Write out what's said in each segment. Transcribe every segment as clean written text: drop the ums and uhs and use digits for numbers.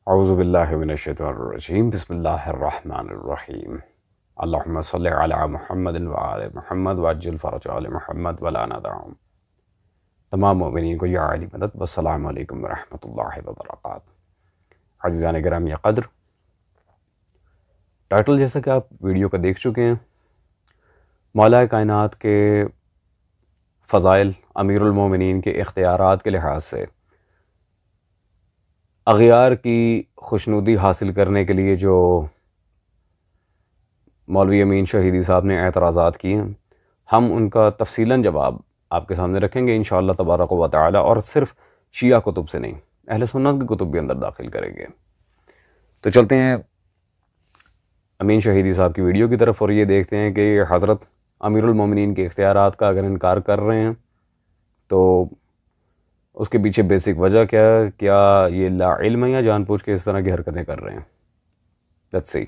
औज़ुबिल्लाहि मिनश्शैतानिर्रजीम बिस्मिल्लाहिर्रहमानिर्रहीम अल्लाहुम्मा सल्लि अला मुहम्मदिन व आले मुहम्मद वअज्जिल फ़रज आले मुहम्मद वला नदअहुम। तमाम मोमिनीन को या अली मदद। वस्सलामु अलैकुम व रहमतुल्लाहि व बरकातुहू। अज़ीज़ान गिरामी क़द्र, टाइटल जैसा कि आप वीडियो का देख चुके हैं, मौला कायनात के फ़ज़ाइल, अमीरुल मोमिनीन के इख्तियारात के लिहाज से अग़ियार की खुशनुदी हासिल करने के लिए जो मौलवी अमीन शहीदी साहब ने एतराज़ात किए हैं, हम उनका तफ़सीलन जवाब आपके सामने रखेंगे इंशाअल्लाह तबारक व तआला, और सिर्फ शिया कुतुब से नहीं, अहले सुन्नत की कुतुब भी अंदर दाखिल करेंगे। तो चलते हैं अमीन शहीदी साहब की वीडियो की तरफ और ये देखते हैं कि हज़रत अमीरुल मोमिनीन के इख्तियारात का अगर इनकार कर रहे हैं तो उसके पीछे बेसिक वजह क्या ये ला इल्म है या जानबूझ के इस तरह की हरकतें कर रहे हैं। Let's see.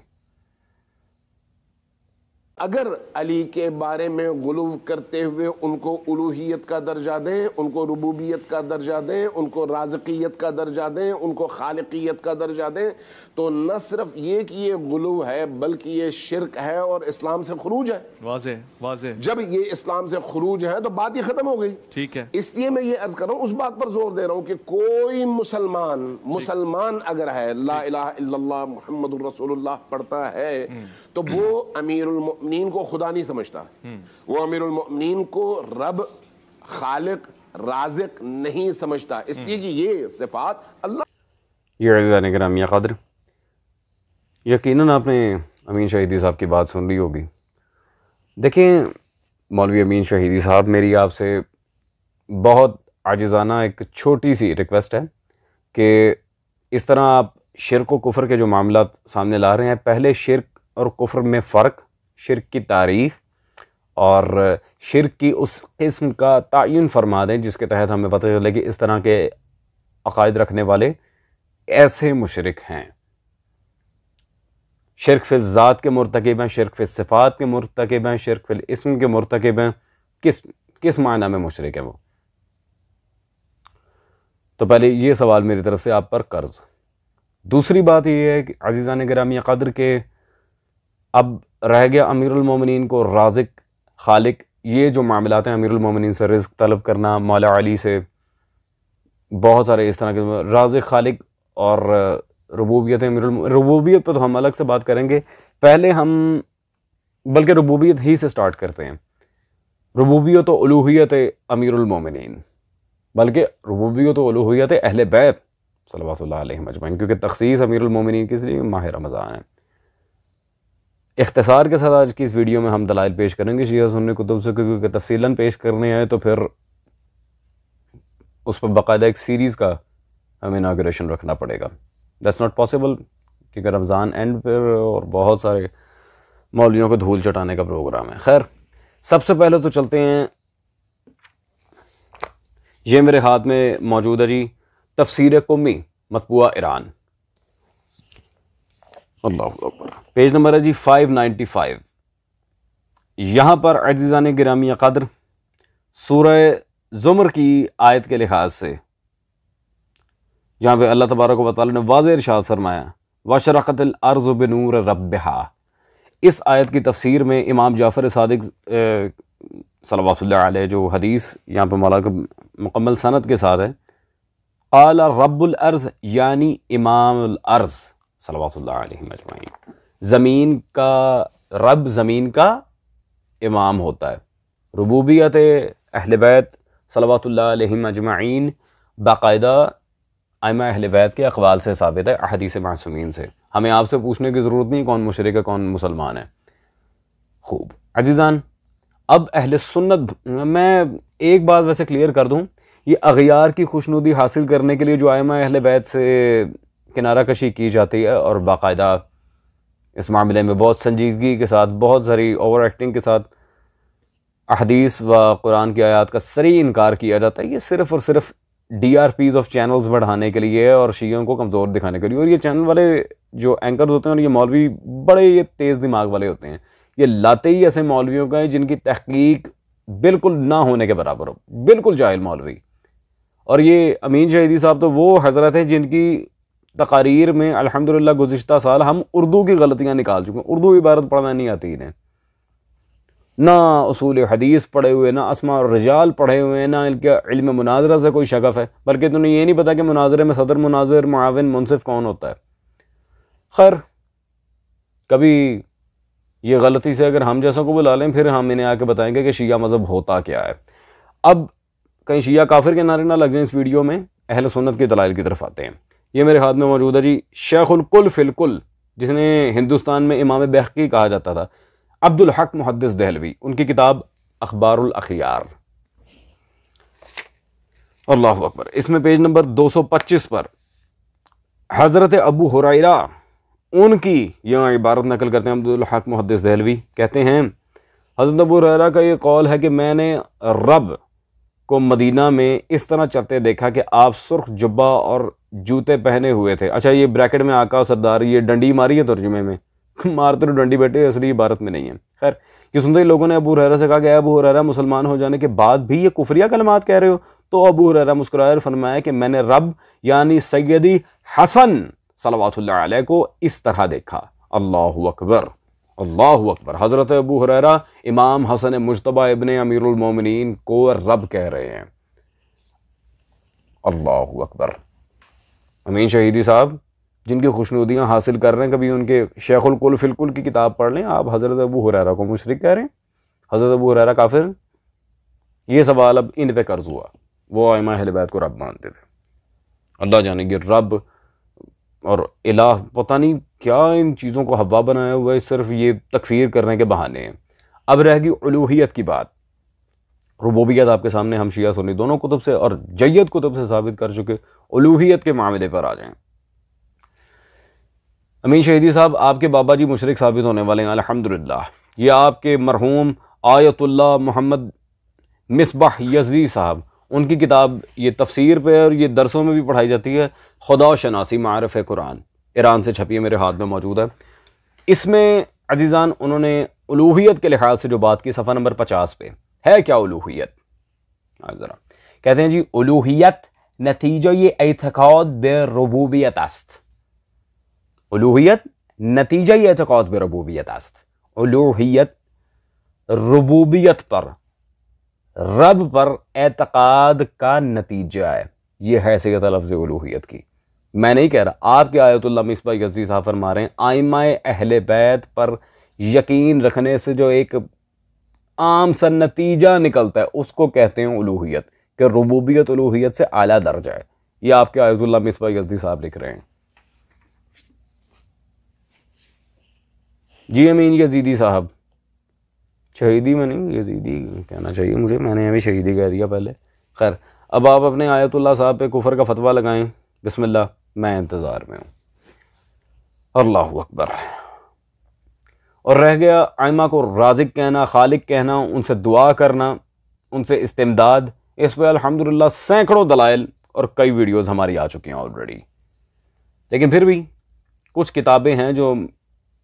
अगर अली के बारे में गुलूव करते हुए उनको उलूहियत का दर्जा दें, उनको रुबूबियत का दर्जा दें, उनको राज़िकियत का दर्जा दें, उनको खालिकियत का दर्जा दें, तो न सिर्फ ये कि ये गुलूव है बल्कि ये शिरक है और इस्लाम से खरूज है। वाज़ेह वाज़ेह। जब ये इस्लाम से खरूज है तो बात ही खत्म हो गई। ठीक है, इसलिए मैं ये अर्ज कर रहा हूँ, उस बात पर जोर दे रहा हूँ कि कोई मुसलमान अगर है ला इलाहा इल्लल्लाह मुहम्मदुर रसूलुल्लाह पढ़ता है तो वो अमीरुल मोमिनीन को खुदा नहीं समझता, वो अमीरुल मोमिनीन को रब, खालिक, राज़िक नहीं समझता, इसलिए कि ये सिफात अल्लाह। ये अज़ीज़ान गिरामी क़द्र, यकीनन आपने अमीन शहीदी साहब की बात सुन ली होगी। देखें मौलवी अमीन शहीदी साहब, मेरी आपसे बहुत आजिज़ाना एक छोटी सी रिक्वेस्ट है कि इस तरह आप शिर्क व कुफ्र के जो मामलात सामने ला रहे हैं, पहले शिर्क और कुफ्र में फ़र्क, शिर्क की तारीख़ और शिर्क की उस किस्म का तायीन फरमा दें जिसके तहत हमें पता चले कि इस तरह के अक़ायद रखने वाले ऐसे मुशरिक हैं। शिर्क फिल ज़ात के मुर्तकिब हैं, शिर्क फिल सिफ़ात के मुर्तकिब हैं, शिर्क फिल इस्म के मुर्तकिब हैं। किस मायना में मुशरिक है वो? तो पहले ये सवाल मेरी तरफ से आप पर कर्ज। दूसरी बात ये है कि अज़ीज़ान गिरामी क़द्र के अब रह गया अमीरुल मोमिनीन को राज़िक, खालिक, ये जो मामलात हैं, अमीरुल मोमिनीन से रिज़्क़ तलब करना, मौला अली से बहुत सारे इस तरह के राज़िक, खालिक और रुबूबियत। रुबूबियत पर तो हम अलग से बात करेंगे, पहले हम बल्कि रुबूबियत ही से स्टार्ट करते हैं। रुबूबियत व उलूहियत अमीरुल मोमिनीन, बल्कि रुबूबियत व उलूहियत अहले बैत सल्लल्लाहु अलैहि अजमईन, क्योंकि तख़सीस अमीरुल मोमिनीन किस लिए? माह रमज़ान है। इख्तिसार के साथ आज की इस वीडियो में हम दलाइल पेश करेंगे शिया सुन्नी कुतुब से, क्योंकि तफसीलन पेश करने आए तो फिर उस पर बाकायदा एक सीरीज़ का हमें इनागुरेशन रखना पड़ेगा। दैट्स नॉट पॉसिबल, क्योंकि रमज़ान एंड पर और बहुत सारे मौलवियों को धूल चटाने का प्रोग्राम है। खैर, सबसे पहले तो चलते हैं, ये मेरे हाथ में मौजूद है जी तफसीर कुम्मी मतबूआ ईरान, अल्लाहु अकबर, पेज नंबर है जी 595। यहाँ पर अज़ीज़ान गिरामी क़द्र सूरह ज़ुमर की आयत के लिहाज से जहाँ पे अल्लाह तबारक व तआला ने वाज़ेह इरशाद फरमाया वशरक़तिल अर्ज़ु बिनूर रब्बिहा, इस आयत की तफसीर में इमाम जाफ़र सादिक़ सल्लल्लाहु अलैहि जो हदीस यहाँ पे मौला के मुकम्मल सनद के साथ है, क़ाला रब्बुल अर्ज़ यानी इमामुल अर्ज़ सल्लल्लाहु अलैहि अजमईन, ज़मीन का रब ज़मीन का इमाम होता है। रुबूबियत अहले बैत सल्लल्लाहु अलैहि अजमईन बाकायदा आइमा अहले बैत के अक़वाल से साबित है, अहदीस मासूमीन से। हमें आपसे पूछने की ज़रूरत नहीं कौन मुशरिक है कौन मुसलमान है। खूब अज़ीज़ान, अब अहले सुन्नत, मैं एक बात वैसे क्लियर कर दूँ, ये अग़ियार की खुशनुदी हासिल करने के लिए जो आइमा अहले बैत से किनारा कशी की जाती है और बाकायदा इस मामले में बहुत संजीदगी के साथ, बहुत सारी ओवर एक्टिंग के साथ अहदीस व कुरान की आयत का सरी इनकार किया जाता है, ये सिर्फ़ और सिर्फ DRPs ऑफ चैनल्स बढ़ाने के लिए और शियों को कमज़ोर दिखाने के लिए। और ये चैनल वाले जो एंकर्स होते हैं और ये मौलवी बड़े ये तेज़ दिमाग वाले होते हैं, ये लाते ही ऐसे मौलवियों का है जिनकी तहकीक बिल्कुल ना होने के बराबर हो, बिल्कुल जाहिल मौलवी। और ये अमीन शहीदी साहब तो वो हज़रत हैं जिनकी तकारीर में अल्हम्दुलिल्लाह गुज़िश्ता साल हम उर्दू की गलतियाँ निकाल चुके हैं। उर्दू इबारत पढ़ना नहीं आती इन्हें, ना उसूल हदीस पढ़े हुए, ना अस्मा और रिजाल पढ़े हुए, ना इनके इल्म मुनाजरा से कोई शगफ़ है, बल्कि तुम्हें ये नहीं पता कि मुनाजरे में सदर, मुनाजिर, मुआविन, मुनसिफ कौन होता है। खैर, कभी ये गलती से अगर हम जैसों को बुला लें, फिर हम इन्हें आके बताएंगे कि शिया मज़हब होता क्या है। अब कहीं शिया काफिर के नारे ना लग जाए इस वीडियो में, अहले सुन्नत के दलाइल की तरफ आते हैं। ये मेरे हाथ में मौजूद है जी, शेखुल कुल फिल कुल, जिसने हिंदुस्तान में इमाम बैहक़ी कहा जाता था, अब्दुल हक मुहद्दिस दहलवी, उनकी किताब अखबारुल अखियार। अल्लाहु अकबर। इसमें पेज नंबर 225 पर हज़रत अबू हुरैरा उनकी यह इबारत नकल करते हैं अब्दुल हक मुहद्दिस दहलवी, कहते हैं हज़रत अबू हुरैरा का ये कौल है कि मैंने रब को मदीना में इस तरह चलते देखा कि आप सुर्ख जुब्बा और जूते पहने हुए थे। अच्छा, ये ब्रैकेट में आका सरदार ये डंडी मारी है तर्जुमे में, मारते तो डंडी बैठे, असली इबारत में नहीं है। खैर, ये सुनते ही लोगों ने अबू हुरैरा से कहा कि अबू हुरैरा मुसलमान हो जाने के बाद भी ये कुफरिया कलमात कह रहे हो? तो अबू हुरैरा मुस्कुराए और फरमाया कि मैंने रब यानी सैयदी हसन सल्लल्लाहु अलैहि को इस तरह देखा। अल्लाहु अकबर, अल्लाहु अकबर। हज़रत अबू हुरैरा इमाम हसन मुज्तबा इब्ने अमीरुल मोमिनीन को रब कह रहे हैं। अल्लाहु अकबर। अमीन शहीदी साहब जिनकी खुशनुदियाँ हासिल कर रहे हैं, कभी उनके शेखुल कुल फिल कुल की किताब पढ़ लें। आप हज़रत अबू हुरैरा को मुशरिक कह रहे हैं, हज़रत अबू हुरैरा काफिर। ये सवाल अब इन पे कर्ज हुआ, वो आइमा अहले बैत को रब मानते थे। अल्लाह जाने कि रब और इलाह पता नहीं क्या इन चीज़ों को हवा बनाया हुआ है, सिर्फ ये तकफीर करने के बहाने हैं। अब रह गई उलूहियत की बात। रुबूबियत आपके सामने हम शिया सुन्नी दोनों कुतुब से और जय्यद कुतुब से साबित कर चुके, उलूहियत के मामले पर आ जाएं। अमीन शहीदी साहब आपके बाबा जी मुशरिक साबित होने वाले हैं अल्हम्दुलिल्लाह। ये आपके मरहूम आयतुल्लाह मोहम्मद मिसबाह यज़दी साहब, उनकी किताब ये तफसीर पे और ये दरसों में भी पढ़ाई जाती है, खुदा शनासी मारिफ़ कुरान, ईरान से छपी है, मेरे हाथ में मौजूद है। इसमें अजीज़ान उन्होंने उलूहियत के लिहाज से जो बात की, सफ़ा नंबर 50 पे है क्या उलूहियत। ज़रा कहते हैं जी, उलूहियत नतीजा ये एतक़ाद बे रुबूबियत अस्त। उलूहियत नतीजा ये एतक़ाद बे रुबूबियत अस्त। उलूहियत रुबूबियत पर, रब पर एतक़ाद का नतीजा है। ये हैसियत लफ्ज़ उलूहियत की। मैं नहीं कह रहा, आपके आयतुल्लाह मिसबाह यज़दी साहब फरमा रहे हैं, आइमाए अहले बैत पर यकीन रखने से जो एक आम सा नतीजा निकलता है उसको कहते हैं उलूहियत, कि रुबूबियत उलूहियत से आला दर्जा है। ये आपके आयतुल्लाह मिसबाह यज़दी साहब लिख रहे हैं। जी अमीन यज़ीदी साहब, शहीदी में नहीं, यज़ीदी कहना चाहिए मुझे, मैंने अभी शहीदी कह दिया पहले। खैर, अब आप अपने आयतुल्लाह साहब पे कुफर का फतवा लगाएं। बिस्मिल्लाह, मैं इंतज़ार में हूँ। अल्लाहु अकबर। और रह गया आइमा को राज़िक कहना, खालिक कहना, उनसे दुआ करना, उनसे इस्तिमदाद। इस पर अल्हम्दुलिल्लाह सैकड़ों दलाइल और कई वीडियोज़ हमारी आ चुकी हैं ऑलरेडी। लेकिन फिर भी कुछ किताबें हैं जो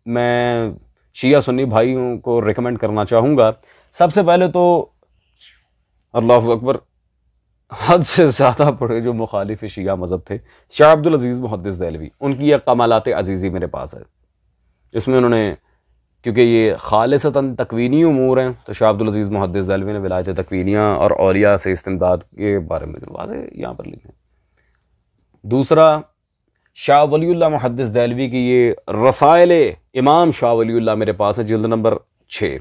मैं शिया सुन्नी भाइयों को रिकमेंड करना चाहूँगा। सबसे पहले तो अल्लाहु अकबर, हद से ज़्यादा पढ़े जो मुखालिफ शिया मज़हब थे, शाह अब्दुल अज़ीज़ मुहद्दिस दहलवी, उनकी यह कमालात अज़ीज़ी मेरे पास है। इसमें उन्होंने, क्योंकि ये खालिसतन तकवीनी उमूर हैं, तो शाह अब्दुल अज़ीज़ मुहद्दिस दहलवी ने विलायत तकवीनिया और औलिया से इस्तिमदाद के बारे में वाज़े यहाँ पर लिखे। दूसरा, शाह वलीउल्लाह मुहद्दिस दहलवी की ये रसाइल इमाम शाह वलीउल्लाह मेरे पास है, जिल्द नंबर 6।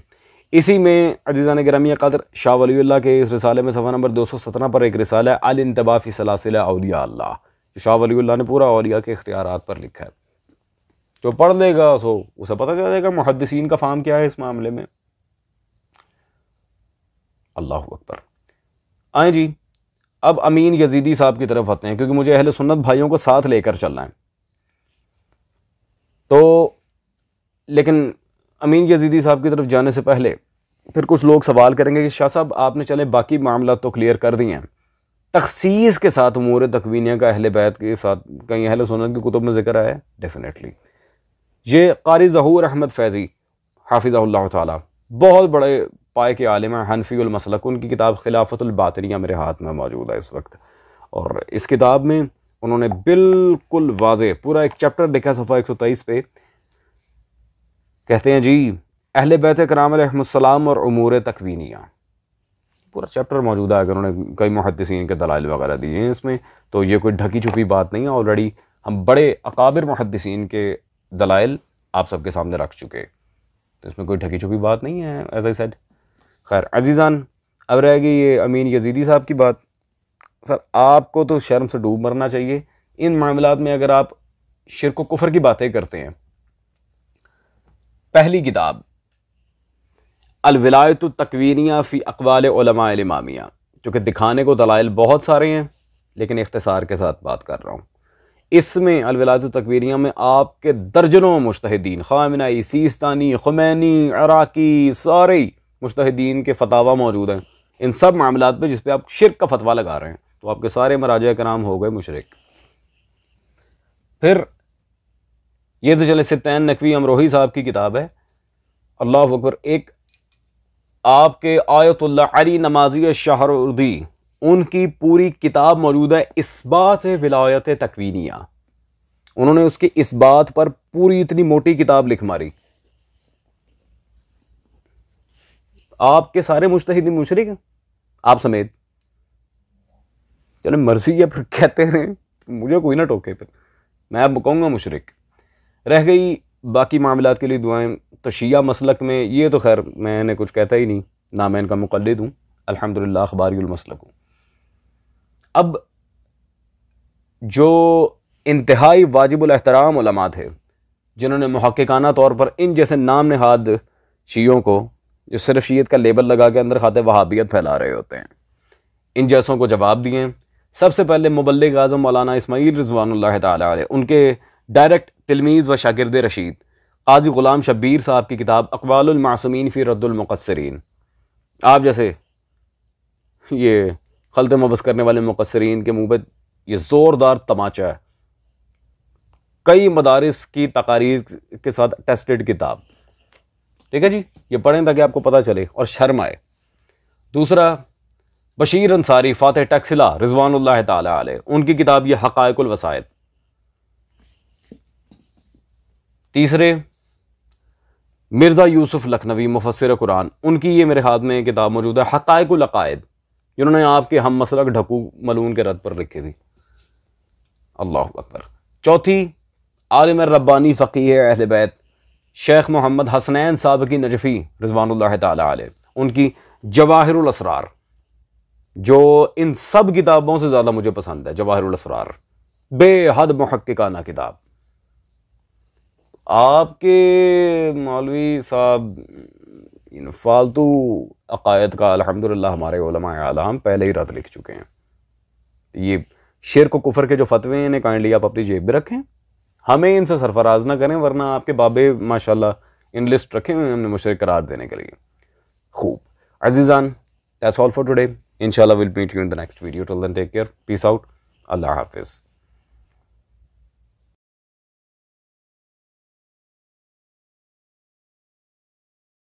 इसी में अज़ीज़ान गिरामी क़द्र शाह वलीउल्लाह के इस रिसाले में सफ़ा नंबर 217 पर एक रिसाला है अल इंतबा फ़ी सलासिल औलिया अल्लाह, जो शाह वलीउल्लाह ने पूरा औलिया के इख्तियारात पर लिखा है। जो पढ़ लेगा सो उसे पता चल जाएगा मुहद्दिसीन का फाम क्या है इस मामले में। अल्लाहु अकबर। आए जी, अब अमीन यज़ीदी साहब की तरफ आते हैं, क्योंकि मुझे अहले सुन्नत भाइयों को साथ लेकर चलना है। तो लेकिन अमीन यज़ीदी साहब की तरफ जाने से पहले फिर कुछ लोग सवाल करेंगे कि शाह साहब आपने चले बाकी मामला तो क्लियर कर दिए हैं, तखसीस के साथ उमूर तकवीनिया का अहले बैत के साथ कहीं अहले सुन्नत की कुतुब में जिक्र आया है? डेफिनेटली। ये क़ारी ज़हूर अहमद फैज़ी हाफ़िज़हुल्लाह ताला, बहुत बड़े पाए के आलिम हैं, हनफी उल मसलक, उनकी किताब खिलाफतुल बातिनिया मेरे हाथ में मौजूद है इस वक्त। और इस किताब में उन्होंने बिल्कुल वाज़े पूरा एक चैप्टर लिखा सफ़ा 123 पे। कहते हैं जी अहले बैत कराम अलैहिमुस्सलाम और उमूर तकवीनिया, पूरा चैप्टर मौजूद है। अगर उन्होंने कई मुहद्दिसीन के दलाइल वगैरह दिए हैं इसमें, तो ये कोई ढकी छुपी बात नहीं है। ऑलरेडी हम बड़े अकाबिर मुहद्दिसीन के दलाइल आप सबके सामने रख चुके, तो इसमें कोई ढकी छुपी बात नहीं है, एज आई सेड। खैर अजीज़ान, अब रह गई ये अमीन यजीदी साहब की बात। सर आपको तो शर्म से डूब मरना चाहिए इन मामलात में अगर आप शिर्क व कुफर की बातें करते हैं। पहली किताब अल विलायतु तकवीनिया फ़ी अक़वाल उलमा अल इमामिया, जो कि दिखाने को दलाइल बहुत सारे हैं लेकिन इख्तिसार के साथ बात कर रहा हूँ। इसमें अल विलायतु तकवीनिया में आपके दर्जनों मुज्तहिदीन, ख़ामिनाई, सीस्तानी, खुमैनी, इराकी, सारे मुज्तहिदीन के फतावा मौजूद हैं इन सब मामलात पे जिस पे आप शिर्क का फतवा लगा रहे हैं, तो आपके सारे मराजा कराम हो गए मुशरिक। फिर ये तो चले सित्तैन नकवी अमरोही साहब की किताब है, अल्लाह अकबर। एक आपके आयतुल्लाह अली नमाजी शाहरुदी, उनकी पूरी किताब मौजूद है इस्बात विलायत तकवीनिया। उन्होंने उसकी इस बात पर पूरी इतनी मोटी किताब लिख मारी। आपके सारे मुज्तहिद मुशरिक हैं, आप समेत। चलो मर्जी है, फिर कहते हैं मुझे कोई ना टोके, फिर मैं अब कहूँगा मुशरिक। रह गई बाकी मामलात के लिए दुआएं। तो शिया मसलक में ये तो खैर मैंने कुछ कहता ही नहीं, ना मैं इनका मुक़ल्लिद हूँ, अल्हम्दुलिल्लाह अखबारियुल मसलक हूँ। अब जो इंतहाई वाजिबुल एहतराम उलमा थे जिन्होंने मुहक्किकाना तौर पर इन जैसे नाम नहाद शियों को, जो सिर्फ शीयत का लेबल लगा के अंदर खाते वहाबियत फैला रहे होते हैं, इन जैसों को जवाब दिए। सबसे पहले मुबल्लिग आज़म मौलाना इस्माइल रिज़वानुल्लाह ताला अलैह, उनके डायरेक्ट तिलमीज़ व शागिर्द रशीद काजी ग़ुलाम शब्बीर साहब की किताब अक़वालुल मासूमीन फ़ी रद्दुल मुक़स्सिरीन। आप जैसे ये खलत मबस करने वाले मुक़स्सिरीन के मुँह पर ये ज़ोरदार तमाचा है, कई मदारिस की तकारीर के साथ टेस्टेड किताब, ठीक है जी, ये पढ़ें ताकि आपको पता चले और शर्म आए। दूसरा बशीर अंसारी फ़ातिह टक्सिला रिज़वानुल्लाह ताला अलैह, उनकी किताब ये हक़ाइक़ुल वसाइद। तीसरे मिर्ज़ा यूसुफ लखनवी मुफस्सिर कुरान, उनकी ये मेरे हाथ में किताब मौजूद है हक़ाइक़ुल अक़ाइद, जिन्होंने आपके हम मसलक ढकू मलून के रद पर लिखी थी। अल्लाह अकबर। चौथी आलिम रब्बानी फ़क़ीह अहले बैत शेख मोहम्मद हसनैन साहब की नजफ़ी रिज़वानुल्लाह ताला अलैह, उनकी जवाहिरुल असरार, जो इन सब किताबों से ज़्यादा मुझे पसंद है। जवाहिरुल असरार बेहद मुहक्किकाना किताब। आपके मौलवी साहब फालतू अक़ायद का अल्हम्दुलिल्लाह हमारे उलमा आलाम पहले ही रद्द लिख चुके हैं। ये शिर्क कुफर के जो फतवे हैं इन्हें काइंडली आप अपनी जेब में रखें, हमें इनसे सरफराज ना करें, वरना आपके बाबे माशाल्लाह इन लिस्ट रखे हुए हैं हमने मुशरिक करार देने के लिए। खूब अजीज़ान, दैट्स ऑल फॉर टुडे। इंशाल्लाह will meet you in the next video. Till then take care, peace out, अल्लाह हाफिज़।